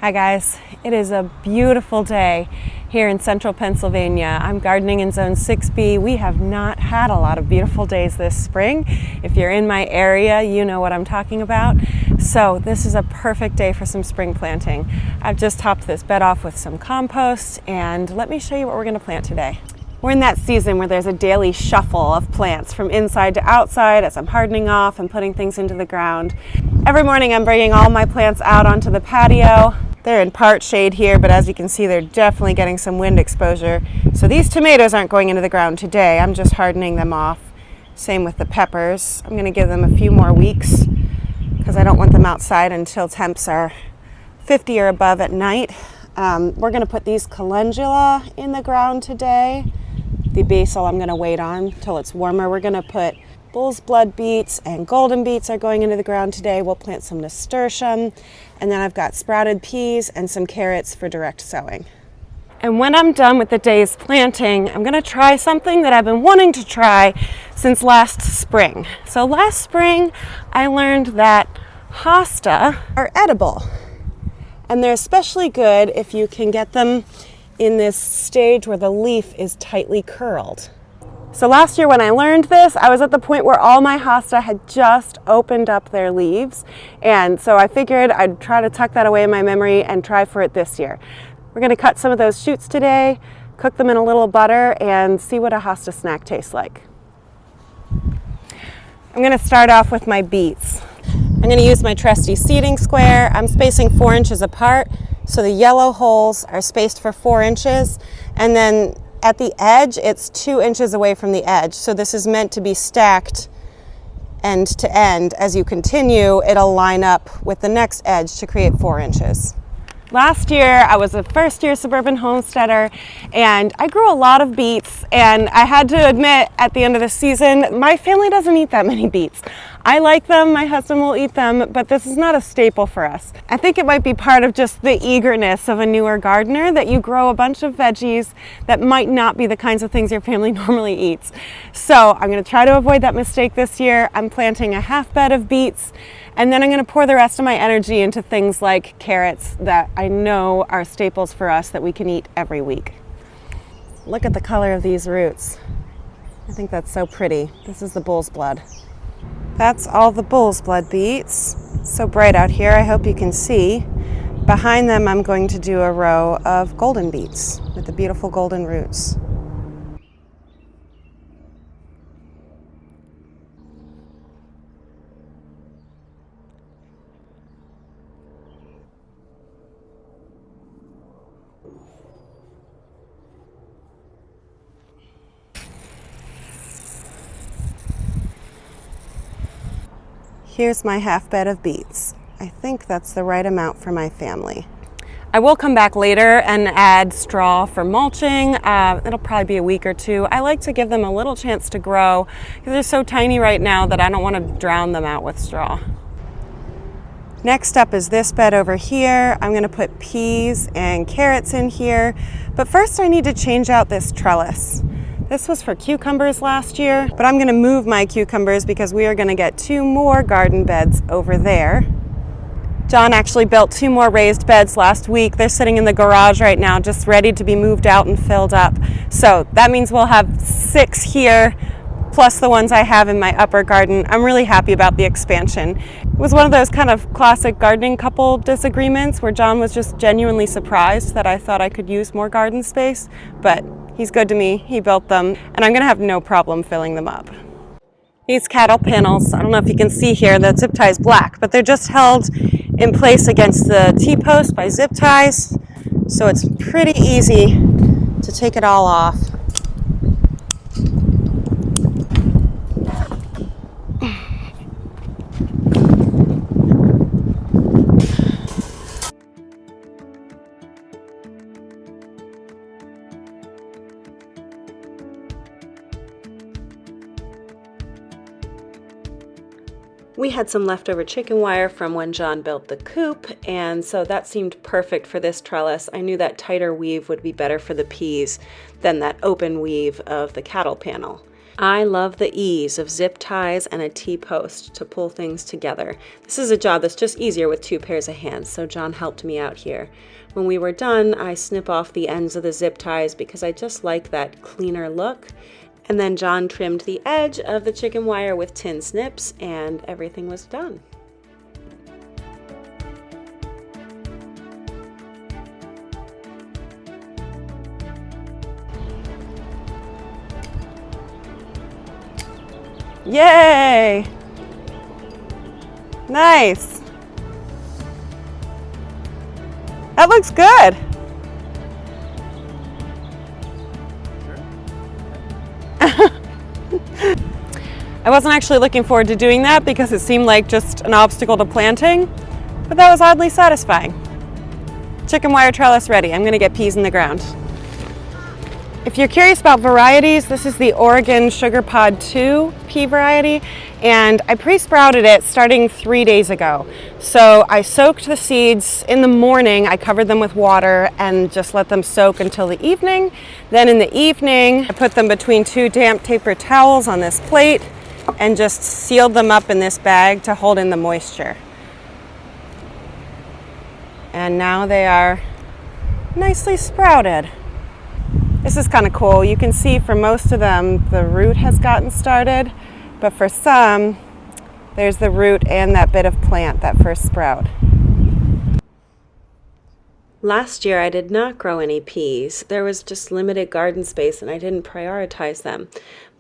Hi guys, it is a beautiful day here in central Pennsylvania. I'm gardening in zone 6B. We have not had a lot of beautiful days this spring. If you're in my area, you know what I'm talking about. So this is a perfect day for some spring planting. I've just topped this bed off with some compost, and let me show you what we're going to plant today. We're in that season where there's a daily shuffle of plants from inside to outside as I'm hardening off and putting things into the ground. Every morning I'm bringing all my plants out onto the patio. They're in part shade here, but as you can see, they're definitely getting some wind exposure. So these tomatoes aren't going into the ground today. I'm just hardening them off. Same with the peppers. I'm going to give them a few more weeks because I don't want them outside until temps are 50 or above at night. We're going to put these calendula in the ground today. The basil I'm going to wait on till it's warmer. We're going to put bull's blood beets and golden beets are going into the ground today. We'll plant some nasturtium, and then I've got sprouted peas and some carrots for direct sowing. And when I'm done with the day's planting, I'm going to try something that I've been wanting to try since last spring. So last spring I learned that Hosta are edible, and they're especially good if you can get them in this stage where the leaf is tightly curled. So last year when I learned this, I was at the point where all my hosta had just opened up their leaves. And so I figured I'd try to tuck that away in my memory and try for it this year. We're going to cut some of those shoots today, cook them in a little butter, and see what a hosta snack tastes like. I'm going to start off with my beets. I'm going to use my trusty seeding square. I'm spacing 4 inches apart, so the yellow holes are spaced for 4 inches, and then at the edge, it's 2 inches away from the edge. So this is meant to be stacked end to end. As you continue, it'll line up with the next edge to create 4 inches. Last year, I was a first-year suburban homesteader, and I grew a lot of beets, and I had to admit at the end of the season, my family doesn't eat that many beets. I like them, my husband will eat them, but this is not a staple for us. I think it might be part of just the eagerness of a newer gardener that you grow a bunch of veggies that might not be the kinds of things your family normally eats. So I'm going to try to avoid that mistake this year. I'm planting a half bed of beets, and then I'm going to pour the rest of my energy into things like carrots that I know are staples for us that we can eat every week. Look at the color of these roots. I think that's so pretty. This is the bull's blood. That's all the bull's blood beets. It's so bright out here, I hope you can see. Behind them, I'm going to do a row of golden beets with the beautiful golden roots. Here's my half bed of beets. I think that's the right amount for my family. I will come back later and add straw for mulching. It'll probably be a week or two. I like to give them a little chance to grow because they're so tiny right now that I don't want to drown them out with straw. Next up is this bed over here. I'm going to put peas and carrots in here, but first I need to change out this trellis. This was for cucumbers last year, but I'm going to move my cucumbers because we are going to get 2 more garden beds over there. John actually built 2 more raised beds last week. They're sitting in the garage right now, just ready to be moved out and filled up. So that means we'll have 6 here, plus the ones I have in my upper garden. I'm really happy about the expansion. It was one of those kind of classic gardening couple disagreements where John was just genuinely surprised that I thought I could use more garden space, but he's good to me, he built them, and I'm gonna have no problem filling them up. These cattle panels, I don't know if you can see here, the zip tie is black, but they're just held in place against the T-post by zip ties, so it's pretty easy to take it all off. We had some leftover chicken wire from when John built the coop, and so that seemed perfect for this trellis. I knew that tighter weave would be better for the peas than that open weave of the cattle panel. I love the ease of zip ties and a T-post to pull things together. This is a job that's just easier with 2 pairs of hands, so John helped me out here. When we were done, I snip off the ends of the zip ties because I just like that cleaner look. And then John trimmed the edge of the chicken wire with tin snips, and everything was done. Yay! Nice. That looks good. I wasn't actually looking forward to doing that because it seemed like just an obstacle to planting, but that was oddly satisfying. Chicken wire trellis ready. I'm going to get peas in the ground. If you're curious about varieties, this is the Oregon Sugar Pod 2 pea variety, and I pre-sprouted it starting 3 days ago. So I soaked the seeds in the morning, I covered them with water and just let them soak until the evening. Then in the evening, I put them between 2 damp paper towels on this plate and just sealed them up in this bag to hold in the moisture. And now they are nicely sprouted. This is kind of cool. You can see for most of them the root has gotten started, but for some there's the root and that bit of plant, that first sprout. Last year I did not grow any peas. There was just limited garden space and I didn't prioritize them.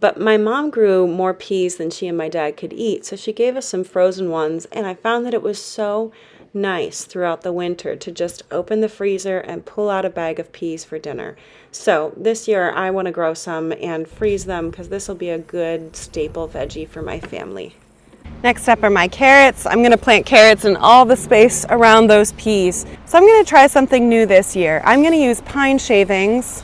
But my mom grew more peas than she and my dad could eat, so she gave us some frozen ones, and I found that it was so nice throughout the winter to just open the freezer and pull out a bag of peas for dinner. So this year I want to grow some and freeze them because this will be a good staple veggie for my family. Next up are my carrots. I'm going to plant carrots in all the space around those peas. So I'm going to try something new this year. I'm going to use pine shavings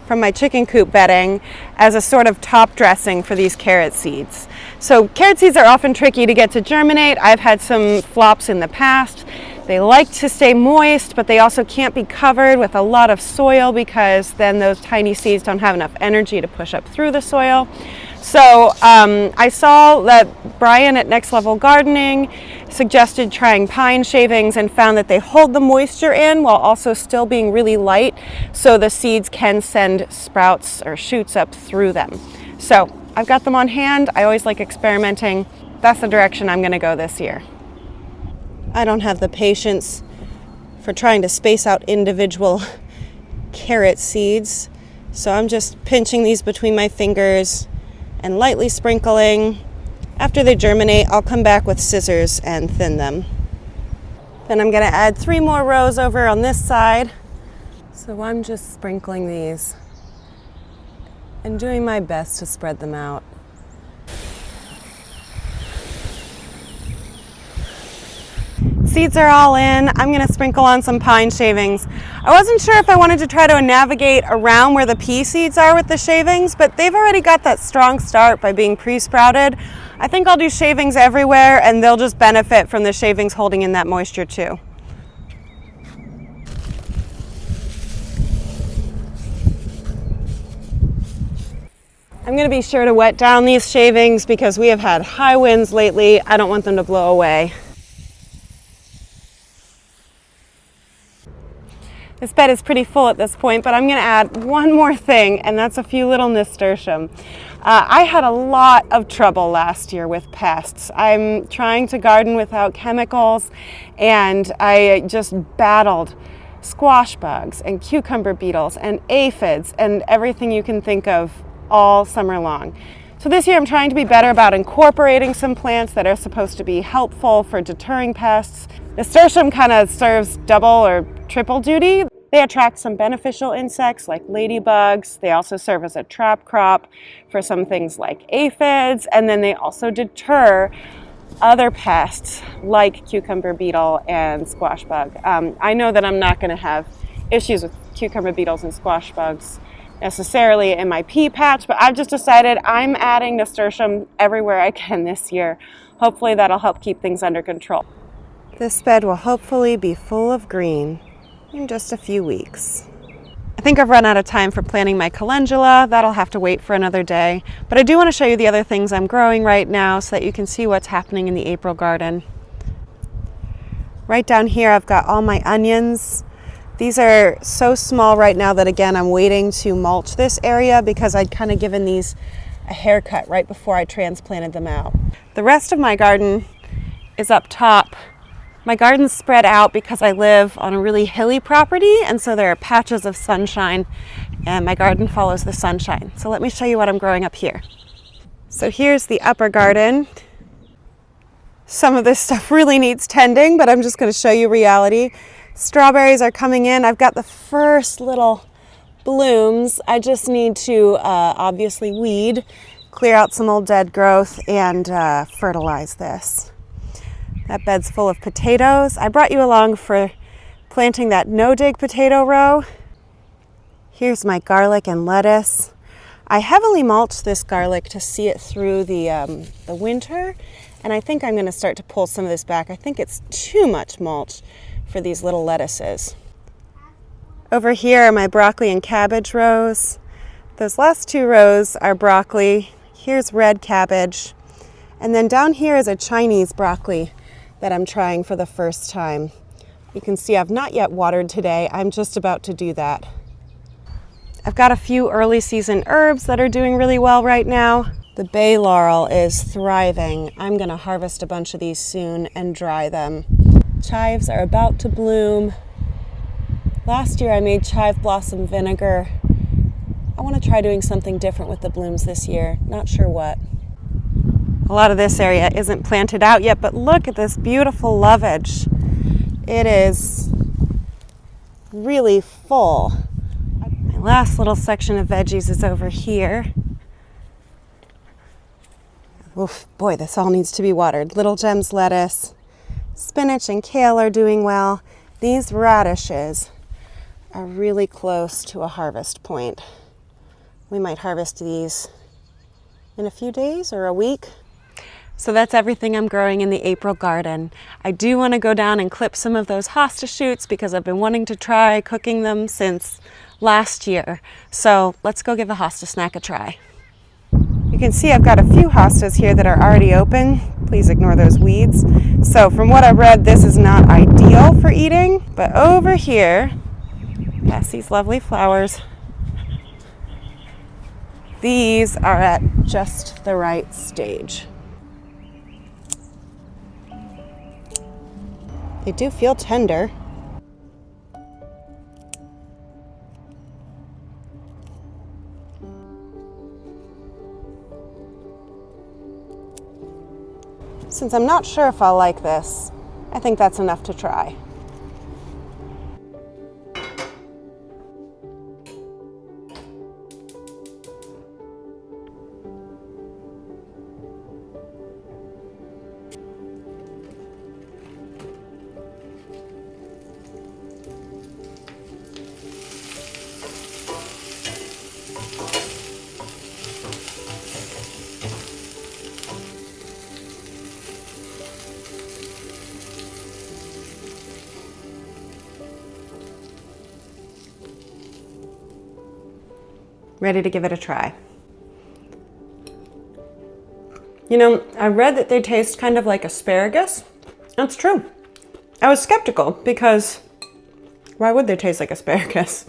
from my chicken coop bedding as a sort of top dressing for these carrot seeds. So carrot seeds are often tricky to get to germinate. I've had some flops in the past. They like to stay moist, but they also can't be covered with a lot of soil because then those tiny seeds don't have enough energy to push up through the soil. So I saw that Brian at Next Level Gardening suggested trying pine shavings and found that they hold the moisture in while also still being really light, so the seeds can send sprouts or shoots up through them. So I've got them on hand. I always like experimenting. That's the direction I'm going to go this year. I don't have the patience for trying to space out individual carrot seeds, so I'm just pinching these between my fingers and lightly sprinkling. After they germinate, I'll come back with scissors and thin them. Then I'm going to add 3 more rows over on this side. So I'm just sprinkling these and doing my best to spread them out. Seeds are all in. I'm going to sprinkle on some pine shavings. I wasn't sure if I wanted to try to navigate around where the pea seeds are with the shavings, but they've already got that strong start by being pre-sprouted. I think I'll do shavings everywhere and they'll just benefit from the shavings holding in that moisture too. I'm going to be sure to wet down these shavings because we have had high winds lately. I don't want them to blow away. This bed is pretty full at this point, but I'm going to add one more thing, and that's a few little nasturtium. I had a lot of trouble last year with pests. I'm trying to garden without chemicals, and I just battled squash bugs and cucumber beetles and aphids and everything you can think of all summer long. So this year I'm trying to be better about incorporating some plants that are supposed to be helpful for deterring pests. Nasturtium kind of serves double or triple duty. They attract some beneficial insects like ladybugs. They also serve as a trap crop for some things like aphids, and then they also deter other pests like cucumber beetle and squash bug. I know that I'm not going to have issues with cucumber beetles and squash bugs necessarily in my pea patch, but I've just decided I'm adding nasturtium everywhere I can this year. Hopefully that'll help keep things under control. This bed will hopefully be full of green in just a few weeks. I think I've run out of time for planting my calendula. That'll have to wait for another day. But I do want to show you the other things I'm growing right now so that you can see what's happening in the April garden. Right down here I've got all my onions. These are so small right now that, again, I'm waiting to mulch this area because I'd kind of given these a haircut right before I transplanted them out. The rest of my garden is up top. My garden's spread out because I live on a really hilly property, and so there are patches of sunshine, and my garden follows the sunshine. So let me show you what I'm growing up here. So here's the upper garden. Some of this stuff really needs tending, but I'm just going to show you reality. Strawberries are coming in. I've got the first little blooms. I just need to obviously weed, clear out some old dead growth, and fertilize this. That bed's full of potatoes. I brought you along for planting that no-dig potato row. Here's my garlic and lettuce. I heavily mulched this garlic to see it through the winter, and I think I'm going to start to pull some of this back. I think it's too much mulch for these little lettuces. Over here are my broccoli and cabbage rows. Those last two rows are broccoli. Here's red cabbage. And then down here is a Chinese broccoli that I'm trying for the first time. You can see I've not yet watered today. I'm just about to do that. I've got a few early season herbs that are doing really well right now. The bay laurel is thriving. I'm going to harvest a bunch of these soon and dry them. Chives are about to bloom. Last year I made chive blossom vinegar. I want to try doing something different with the blooms this year. Not sure what. A lot of this area isn't planted out yet, but look at this beautiful lovage. It is really full. My last little section of veggies is over here. Oof, boy, this all needs to be watered. Little Gems lettuce, spinach and kale are doing well. These radishes are really close to a harvest point. We might harvest these in a few days or a week. So that's everything I'm growing in the April garden. I do want to go down and clip some of those hosta shoots because I've been wanting to try cooking them since last year. So let's go give a hosta snack a try. You can see I've got a few hostas here that are already open. Please ignore those weeds. So from what I read, this is not ideal for eating, but over here, past these lovely flowers, these are at just the right stage. They do feel tender. Since I'm not sure if I'll like this, I think that's enough to try. Ready to give it a try. You know, I read that they taste kind of like asparagus. That's true. I was skeptical because why would they taste like asparagus?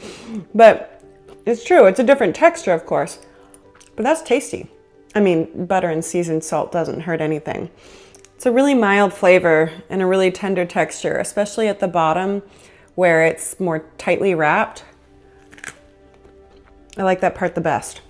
But it's true. It's a different texture, of course, but that's tasty. I mean, butter and seasoned salt doesn't hurt anything. It's a really mild flavor and a really tender texture, especially at the bottom where it's more tightly wrapped. I like that part the best.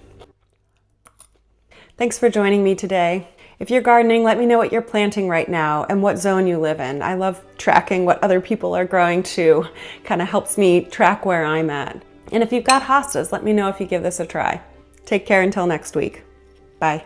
Thanks for joining me today. If you're gardening, let me know what you're planting right now and what zone you live in. I love tracking what other people are growing too. Kind of helps me track where I'm at. And if you've got hostas, let me know if you give this a try. Take care until next week. Bye.